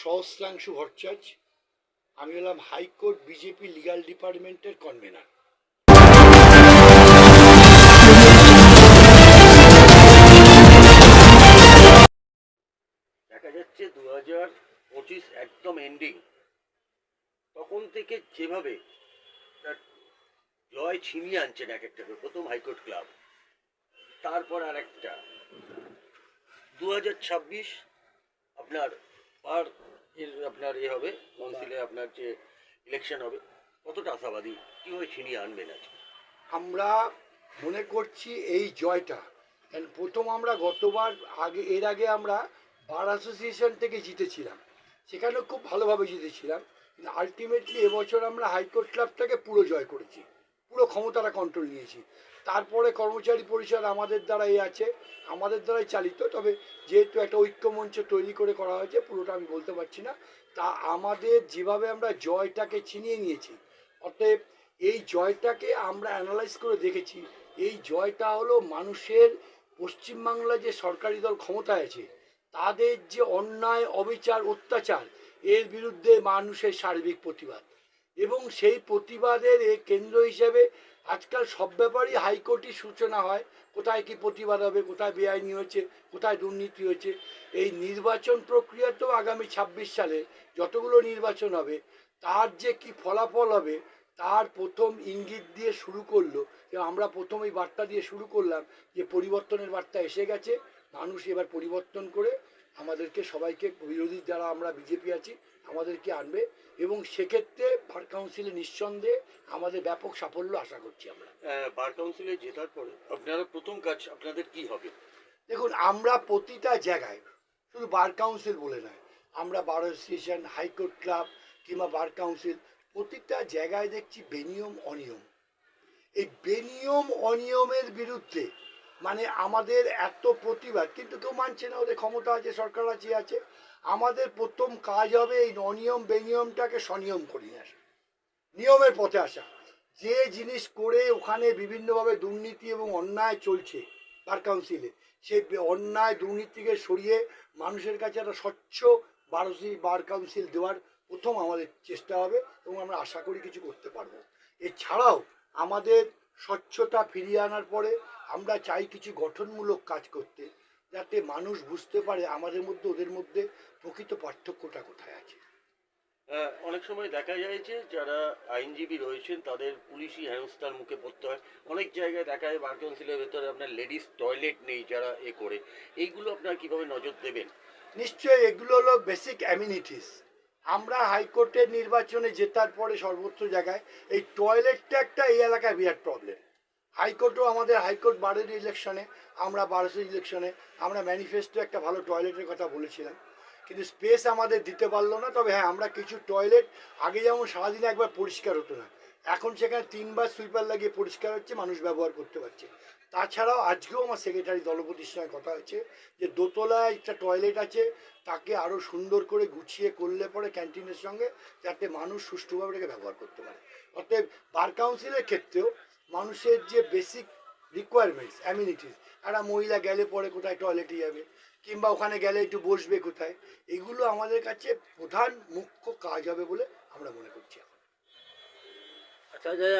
সহস্রাংশু ভট্টাচার্য। আমি হলাম high court BJP legal ডিপার্টমেন্টের কনভেনার। দেখা যাচ্ছে 2025 একদম এন্ডিং, তখন থেকে যেভাবে তার জয় ছিনিয়ে আনছেন এক একটা করে, প্রথম হাইকোর্ট ক্লাব, তারপর আর একটা 2026 আপনার পার আপনার হবে কাউন্সিলে, আপনার যে ইলেকশন হবে, কতটা আশাবাদী কীভাবে ছিনিয়ে আনবেন আজকে? আমরা মনে করছি এই জয়টা, কারণ প্রথম আমরা গতবার এর আগে আমরা বার অ্যাসোসিয়েশন থেকে জিতেছিলাম, সেখানেও খুব ভালোভাবে জিতেছিলাম, কিন্তু আলটিমেটলি এবছর আমরা হাইকোর্ট ক্লাবটাকে পুরো জয় করেছি, পুরো ক্ষমতাটা কন্ট্রোল নিয়েছি। তারপরে কর্মচারী পরিষদ আমাদের দ্বারাই আছে, আমাদের দ্বারাই চালিত, তবে যেহেতু একটা ঐক্যমঞ্চ তৈরি করে করা হয়েছে, পুরোটা আমি বলতে পারছি না। তা আমাদের যেভাবে আমরা জয়টাকে ছিনিয়ে নিয়েছি, অতএব এই জয়টাকে আমরা অ্যানালাইজ করে দেখেছি, এই জয়টা হলো মানুষের, পশ্চিমবাংলা যে সরকারি দল ক্ষমতায় আছে তাদের যে অন্যায় অবিচার অত্যাচার, এর বিরুদ্ধে মানুষের সার্বিক প্রতিবাদ, এবং সেই প্রতিবাদের কেন্দ্র হিসেবে আজকাল সব ব্যাপারই হাইকোর্টই সূচনা হয়, কোথায় কি প্রতিবাদ হবে, কোথায় বেআইনি হয়েছে, কোথায় দুর্নীতি হয়েছে। এই নির্বাচন প্রক্রিয়াতেও আগামী 26 সালে যতগুলো নির্বাচন হবে, তার যে কি ফলাফল হবে তার প্রথম ইঙ্গিত দিয়ে শুরু করলো। আমরা প্রথম এই বার্তা দিয়ে শুরু করলাম যে পরিবর্তনের বার্তা এসে গেছে, মানুষ এবার পরিবর্তন করে আমাদেরকে সবাইকে, বিরোধী যারা আমরা বিজেপি আছি, আমাদেরকে আনবে, এবং সেক্ষেত্রে বার কাউন্সিলে নিঃসন্দেহে আমাদের ব্যাপক সাফল্য আশা করছি আমরা। বার কাউন্সিলে জেতার পরে আপনারা প্রথম কাজ আপনাদের কি হবে? দেখুন, আমরা প্রতিটা জায়গায়, শুধু বার কাউন্সিল বলে নয়, আমরা বার অ্যাসোসিয়েশন, হাইকোর্ট ক্লাব কিংবা বার কাউন্সিল, প্রতিটা জায়গায় দেখছি বেনিয়ম অনিয়ম। এই বেনিয়ম অনিয়মের বিরুদ্ধে মানে আমাদের এত প্রতিবাদ, কিন্তু কেউ মানছে না, ওদের ক্ষমতা আছে, সরকার আছে। আমাদের প্রথম কাজ হবে এই অনিয়ম বেনিয়মটাকে স্বনিয়ম করিয়ে আসা, নিয়মের পথে আসা। যে জিনিস করে ওখানে বিভিন্নভাবে দুর্নীতি এবং অন্যায় চলছে বার কাউন্সিলে, সেই অন্যায় দুর্নীতিকে সরিয়ে মানুষের কাছে একটা স্বচ্ছ বার কাউন্সিল দেওয়ার প্রথম আমাদের চেষ্টা হবে, এবং আমরা আশা করি কিছু করতে পারবো। এছাড়াও আমাদের স্বচ্ছতা ফিরিয়ে আনার পরে আমরা চাই কিছু গঠনমূলক কাজ করতে, যাতে মানুষ বুঝতে পারে আমাদের মধ্যে ওদের মধ্যে প্রকৃত পার্থক্যটা কোথায় আছে। অনেক সময় দেখা যায় যে যারা আইনজীবী রয়েছেন তাদের পুলিশি হেনস্থার মুখে পড়তে হয়। অনেক জায়গায় দেখা যায় বার কাউন্সিলের ভেতরে আপনার লেডিস টয়লেট নেই, যারা করে, এইগুলো আপনারা কিভাবে নজর দেবেন? নিশ্চয়ই, এগুলো হলো বেসিক অ্যামিনিটিস। আমরা হাইকোর্টের নির্বাচনে জেতার পরে সর্বত্র জায়গায় এই টয়লেটটা একটা এই এলাকায় বিরাট প্রবলেম। হাইকোর্টও আমাদের হাইকোর্ট বারের ইলেকশনে, আমরা 1200 ইলেকশনে আমরা ম্যানিফেস্টো একটা ভালো টয়লেটের কথা বলেছিলাম, কিন্তু স্পেস আমাদের দিতে পারলো না। তবে হ্যাঁ, আমরা কিছু টয়লেট, আগে যেমন সারাদিনে একবার পরিষ্কার হতো না, এখন সেখানে 3বার সুইপার লাগিয়ে পরিষ্কার হচ্ছে, মানুষ ব্যবহার করতে পারছে। তাছাড়াও আজকেও আমার সেক্রেটারি দলপতির সঙ্গে কথা হয়েছে যে দোতলায় একটা টয়লেট আছে, তাকে আরও সুন্দর করে গুছিয়ে করলে পরে ক্যান্টিনের সঙ্গে, যাতে মানুষ সুষ্ঠুভাবে এটাকে ব্যবহার করতে পারে। অতএব বার কাউন্সিলের ক্ষেত্রেও মানুষের যে বেসিক রিকোয়ারমেন্টস, অ্যামিনিটিস, একটা মহিলা গেলে পরে কোথায় টয়লেটে যাবে, কিংবা ওখানে গেলে একটু বসবে কোথায়, এগুলো আমাদের কাছে প্রধান মুখ্য কাজ হবে বলে আমরা মনে করছি। আচ্ছা, যে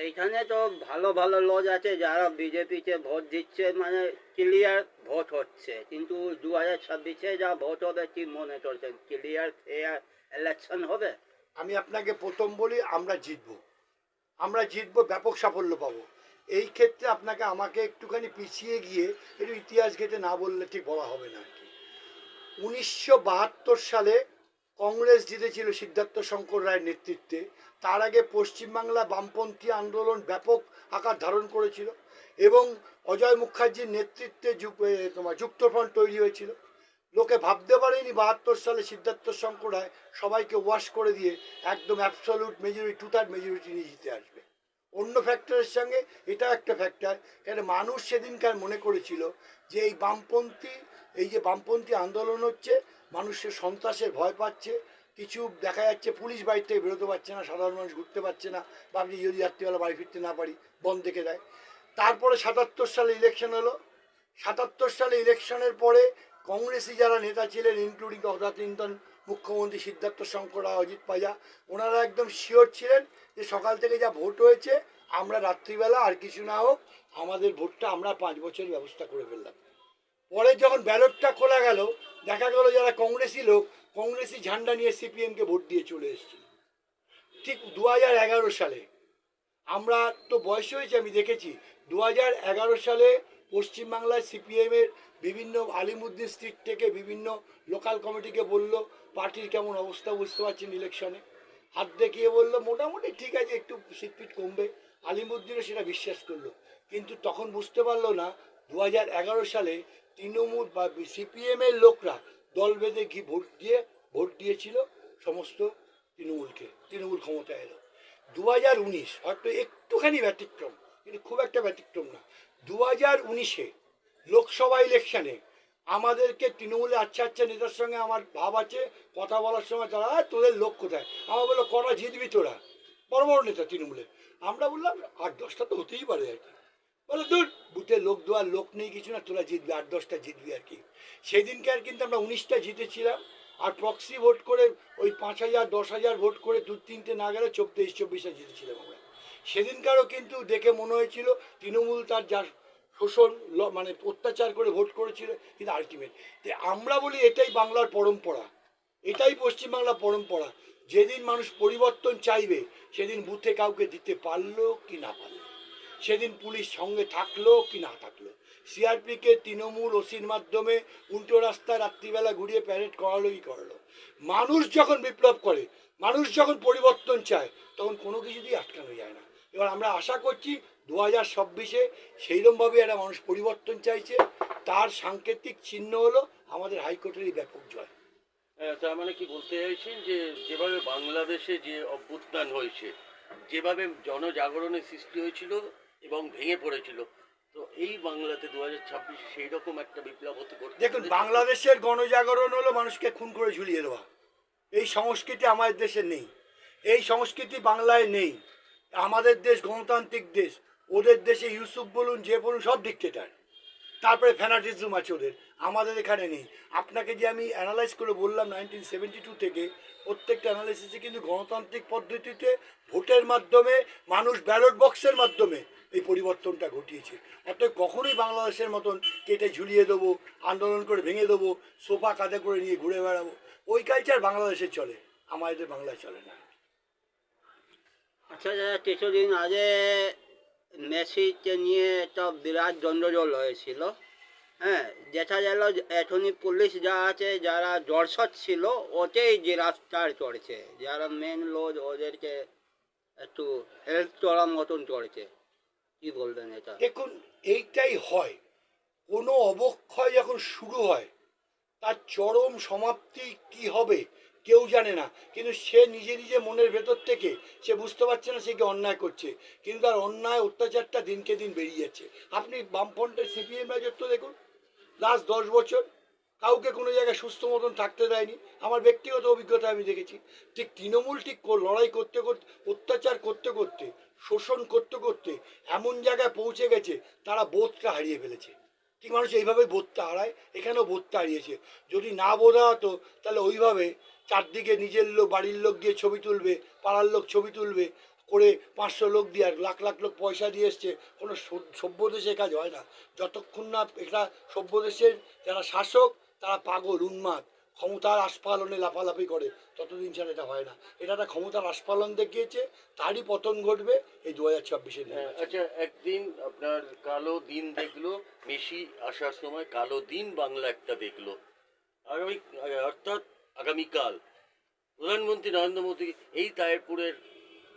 এইখানে তো ভালো ভালো লজ আছে যারা বিজেপিকে ভোট দিচ্ছে, মানে ক্লিয়ার ভোট হচ্ছে, কিন্তু 2026-এ যা ভোট হবে কি মনে করছেন, ক্লিয়ার ফেয়ার ইলেকশন হবে? আমি আপনাকে প্রথম বলি, আমরা জিতবো, ব্যাপক সাফল্য পাবো। এই ক্ষেত্রে আমাকে একটুখানি পিছিয়ে গিয়ে একটু ইতিহাস ঘেটে না বললে ঠিক বলা হবে না আর কি। 1972 সালে কংগ্রেস জিতেছিল সিদ্ধার্থ শঙ্কর রায়ের নেতৃত্বে। তার আগে পশ্চিমবাংলা বামপন্থী আন্দোলন ব্যাপক আকার ধারণ করেছিল, এবং অজয় মুখার্জির নেতৃত্বে যুক্তফ্রন্ট তৈরি হয়েছিল। লোকে ভাবতে পারেনি 72 সালে সিদ্ধার্থ শঙ্কর রায় সবাইকে ওয়াশ করে দিয়ে একদম অ্যাবসলিউট মেজরিটি, 2/3 মেজরিটি নিয়ে জিতে আসবে। অন্য ফ্যাক্টরের সঙ্গে এটা একটা ফ্যাক্টর, কেন মানুষ সেদিনকার মনে করেছিল যে এই যে বামপন্থী আন্দোলন হচ্ছে, মানুষের সন্ত্রাসের ভয় পাচ্ছে, কিছু দেখা যাচ্ছে পুলিশ বাড়ি থেকে বেরোতে পারছে না, সাধারণ মানুষ ঘুরতে পারছে না, ভাবছি যদি রাত্রিবেলা বাড়ি ফিরতে না পারি বন্ধ দেখে দেয়। তারপরে 77 সালে ইলেকশন হলো। 77 সালে ইলেকশনের পরে কংগ্রেসি যারা নেতা ছিলেন, ইনক্লুডিং তথা চিন্তন মুখ্যমন্ত্রী সিদ্ধার্থ শঙ্কর রায়, অজিত পাজা, ওনারা একদম শিওর ছিলেন যে সকাল থেকে যা ভোট হয়েছে আমরা রাত্রিবেলা আর কিছু না হোক আমাদের ভোটটা আমরা 5 বছরের ব্যবস্থা করে ফেললাম। পরে যখন ব্যালটটা খোলা গেল দেখা গেল যারা কংগ্রেসি লোক কংগ্রেসি ঝান্ডা নিয়ে সিপিএমকে ভোট দিয়ে চলে এসেছিল। ঠিক 2011 সালে, আমরা তো বয়স হয়েছে, আমি দেখেছি 2011 সালে পশ্চিমবাংলায় সিপিএমের বিভিন্ন আলিমুদ্দিন স্ট্রিট থেকে বিভিন্ন লোকাল কমিটিকে বলল পার্টির কেমন অবস্থা বুঝতে পারছেন ইলেকশনে, হাত দেখিয়ে বলল মোটামুটি ঠিক আছে, একটু সিটপিট কমবে। আলিমুদ্দিনও সেটা বিশ্বাস করলো, কিন্তু তখন বুঝতে পারলো না 2011 সালে তৃণমূল বা সিপিএমের লোকরা দল বেঁধে ভোট দিয়েছিল সমস্ত তৃণমূলকে, তৃণমূল ক্ষমতায় এলো। 2019 হয়তো একটুখানি ব্যতিক্রম, কিন্তু খুব একটা ব্যতিক্রম না। 2019-এ লোকসভা ইলেকশনে আমাদেরকে তৃণমূলের আচ্ছা আচ্ছা নেতার সঙ্গে আমার ভাব আছে, কথা বলার সময় তারা তোদের লোক কোথায়, আমার বললো কটা জিতবি তোরা, বড় বড় নেতা তৃণমূলের। আমরা বললাম 8-10টা তো হতেই পারে আর কি। বলে দূর, বুথে লোক দেওয়ার লোক নেই কিছু না, তোরা জিতবি 8-10টা জিতবি আর কি। সেদিনকে আর কিন্তু আমরা 19টা জিতেছিলাম, আর প্রক্সি ভোট করে ওই 5,000-10,000 ভোট করে 2-3টে না গেলে 24-24টা জিতেছিলাম আমরা। সেদিনকারও কিন্তু দেখে মনে হয়েছিল তৃণমূল তার যা শোষণ মানে অত্যাচার করে ভোট করেছিল, কিন্তু আলটিমেট আমরা বলি এটাই বাংলার পরম্পরা, এটাই পশ্চিমবাংলার পরম্পরা। যেদিন মানুষ পরিবর্তন চাইবে সেদিন বুথে কাউকে দিতে পারলো কি না পারলো, সেদিন পুলিশ সঙ্গে থাকলো কি না থাকলো, সিআরপিকে তৃণমূল ওসির মাধ্যমে উল্টো রাস্তায় রাত্রিবেলা ঘুরিয়ে প্যারেড করালোই করলো। মানুষ যখন বিপ্লব করে, মানুষ যখন পরিবর্তন চায়, তখন কোনো কিছু দিয়ে আটকানো যায় না। এবার আমরা আশা করছি 2026-এ সেইরকমভাবে একটা মানুষ পরিবর্তন চাইছে, তার সাংকেতিক চিহ্ন হলো আমাদের হাইকোর্টের এই ব্যাপক জয়। তার মানে কি বলতে চাইছেন যে যেভাবে বাংলাদেশে যে অভ্যুত্থান হয়েছে, যেভাবে জনজাগরণের সৃষ্টি হয়েছিল এবং ভেঙে পড়েছিল, তো এই বাংলাতে 2026 সেই রকম একটা বিপ্লব হতে করতে দেখুন, বাংলাদেশের গণজাগরণ হলো মানুষকে খুন করে ঝুলিয়ে দেওয়া। এই সংস্কৃতি আমাদের দেশে নেই, এই সংস্কৃতি বাংলায় নেই। আমাদের দেশ গণতান্ত্রিক দেশ, ওদের দেশে ইউসুফ বলুন যে বলুন সব ডিক্টেটার, তারপরে ফ্যানাটিজম আছে ওদের, আমাদের এখানে নেই। আপনাকে যে আমি অ্যানালাইজ করে বললাম 1972 থেকে প্রত্যেকটা অ্যানালাইসিসে কিন্তু গণতান্ত্রিক পদ্ধতিতে ভোটের মাধ্যমে মানুষ ব্যালট বক্সের মাধ্যমে এই পরিবর্তনটা ঘটিয়েছে। অর্থাৎ কখনোই বাংলাদেশের মতন কেটে ঝুলিয়ে দেবো, আন্দোলন করে ভেঙে দেবো, সোফা কাঁধে করে নিয়ে ঘুরে বেড়াবো, ওই কালচার বাংলাদেশে চলে, আমাদের বাংলায় চলে না। আচ্ছা দাদা, কিছুদিন আগে মেসিকে নিয়ে একটা বিরাট গন্ডগোল হয়েছিল। হ্যাঁ, দেখা গেল এখনই পুলিশ যা আছে যারা দর্শক ছিল ওতেই গ্রেফতার করেছে, যারা মেন লোক ওদেরকে একটু হেল্প করার মতন করেছে। কি বলবেন এটা? দেখুন, এইটাই হয়, কোনো অবক্ষয় যখন শুরু হয় তার চরম সমাপ্তি কি হবে কেউ জানে না, কিন্তু সে নিজে নিজে মনের ভেতর থেকে সে বুঝতে পারছে না সে কি অন্যায় করছে, কিন্তু তার অন্যায় অত্যাচারটা দিনকে দিন বেরিয়ে যাচ্ছে। আপনি বামফ্রন্টের সিপিএম রাজত্ব দেখুন, লাস্ট 10 বছর কাউকে কোনো জায়গায় সুস্থ মতন থাকতে দেয়নি। আমার ব্যক্তিগত অভিজ্ঞতা আমি দেখেছি, ঠিক তৃণমূল ঠিক লড়াই করতে করতে, অত্যাচার করতে করতে, শোষণ করতে করতে এমন জায়গায় পৌঁছে গেছে তারা বোধটা হারিয়ে ফেলেছে। ঠিক মানুষ এইভাবেই বোধটা হারায়, এখানেও বোধটা হারিয়েছে। যদি না বোধা হতো তাহলে ওইভাবে চারদিকে নিজের লোক বাড়ির লোক দিয়ে ছবি তুলবে, পাড়ার লোক ছবি তুলবে করে 500 লোক দিয়ে আর লাখ লাখ লোক পয়সা দিয়ে এসছে, কোনো সভ্য দেশে কাজ হয় না। যতক্ষণ না এটা সভ্য দেশের যারা শাসক তারা পাগল উন্মাদ ক্ষমতার আস্ফালনে লাফালাফি করে, ততদিন ছাড়া এটা হয় না। এটা একটা ক্ষমতার আস্ফালন দেখিয়েছে, তারই পতন ঘটবে এই 2026-এ। আচ্ছা, একদিন আপনার কালো দিন দেখলো, মেসি আসার সময় কালো দিন বাংলা একটা দেখলো। অর্থাৎ আগামীকাল প্রধানমন্ত্রী নরেন্দ্র মোদী এই তায়েরপুরের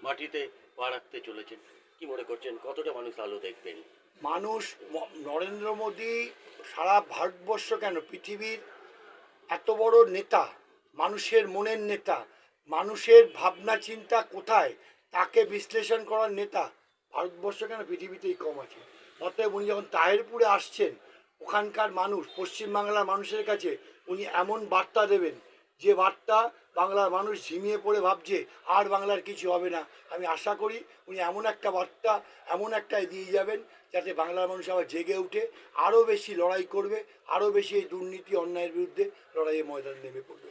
মাটিতে পা রাখতে চলেছেন। কি মনে করছেন, কতটা মানুষ আলো দেখবেন? মানুষ নরেন্দ্র মোদী সারা ভারতবর্ষ কেন পৃথিবীর এত বড় নেতা, মানুষের মনের নেতা, মানুষের ভাবনা চিন্তা কোথায় তাকে বিশ্লেষণ করার নেতা ভারতবর্ষ কেন পৃথিবীতেই কম আছে। অতএব উনি যখন তাহেরপুরে আসছেন, ওখানকার মানুষ পশ্চিমবাংলার মানুষের কাছে উনি এমন বার্তা দেবেন যে বার্তা বাংলার মানুষ ঝিমিয়ে পড়ে ভাবছে আর বাংলার কিছু হবে না। আমি আশা করি উনি এমন একটা বার্তা, এমন একটা দিয়ে যাবেন যাতে বাংলার মানুষ আবার জেগে উঠে আরও বেশি লড়াই করবে, আরও বেশি এই দুর্নীতি অন্যায়ের বিরুদ্ধে লড়াইয়ে ময়দানে নেমে পড়বে।